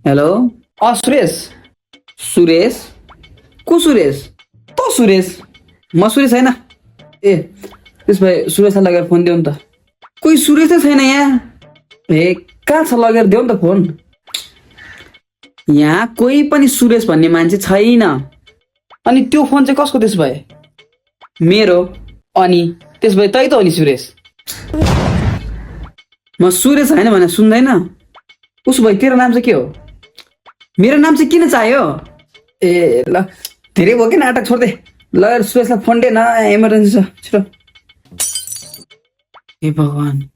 Hello. Suresh. Suresh? को सुरेश? त सुरेश। म सुरेश होइन। ए त्यस भए सुरेशलाई लगेर फोन दिउँ त। कोही सुरेशै छैन यहाँ। ए कहाँ छ, लगेर देऊ नि त फोन। यहाँ कोही पनि सुरेश भन्ने मान्छे छैन। अनि त्यो फोन चाहिँ कसको त्यस भए? मेरो। अनि त्यस भए तै त हो नि सुरेश। म सुरेश होइन भने सुन्दैन? उसो भए तेरो नाम चाहिँ के हो? मेरो नाम चाहिँ किन चाहियो? ए ल धेरै भयो कि नाटक, छोड्दे। लगेर सुरेशलाई फोन दे न, इमर्जेन्सी छ, छिटो। हे भगवान,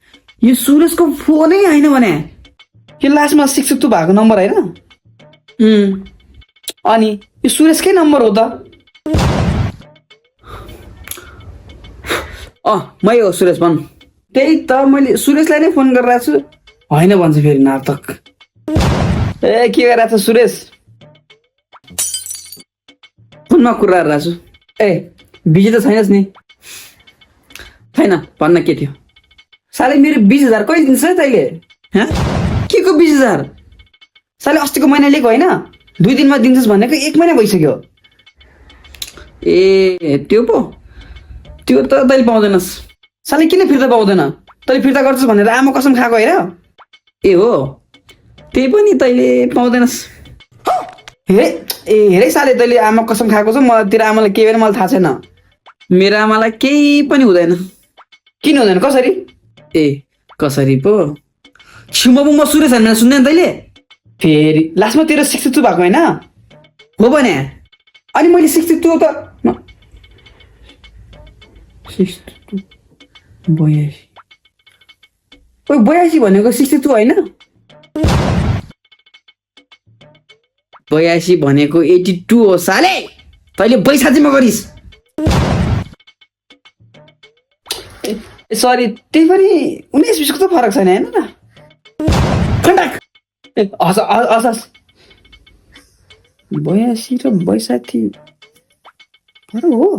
यो सुरेशको फोनै होइन भने? यो लास्टमा 662 भएको नम्बर होइन? अनि यो सुरेशकै नम्बर हो त। मै हो सुरेश, भन्। त्यही त, मैले सुरेशलाई नै फोन गरिरहेको छु। होइन भन्छ फेरि नाटक। ए के गरिरहेको छ सुरेश? फोनमा कुरा गरिरहेको छु। ए बिजी त छैनस् नि? छैन, भन्न के थियो? साले मेरो 20,000 कहिले दिन्छ है तैँले? के को 20,000? साले अस्तिको महिना लिएको होइन? 2 दिनमा दिन्छस् भनेको 1 महिना भइसक्यो। ए त्यो पो? त्यो त तैँले पाउँदैनस्। साले किन फिर्ता पाउँदैन? तैँले फिर्ता गर्छस् भनेर आमा कसम खाएको होइन? ए हो, त्यही पनि तैँले पाउँदैनस्। हेरै साले, तैँले आमा कसम खाएको छ। म तेरो आमालाई के भने मलाई थाहा छैन। मेरो आमालाई केही पनि हुँदैन। किन हुँदैन? कसरी? ए कसरी पो? म सुरेश होइन सुन्दैन तैँले? फेरि लास्टमा तेरो 62 भएको होइन? हो भने? अनि मैले 62 त 62 82 82 भनेको 62 होइन? 82 भनेको 82 हो साले। तैँले बैसाचीमा गरिस्। सरी, त्यही पनि 19-20 को त फरक छैन हेर्नु न। खण्डक। हस् 82 र 82 फरक हो।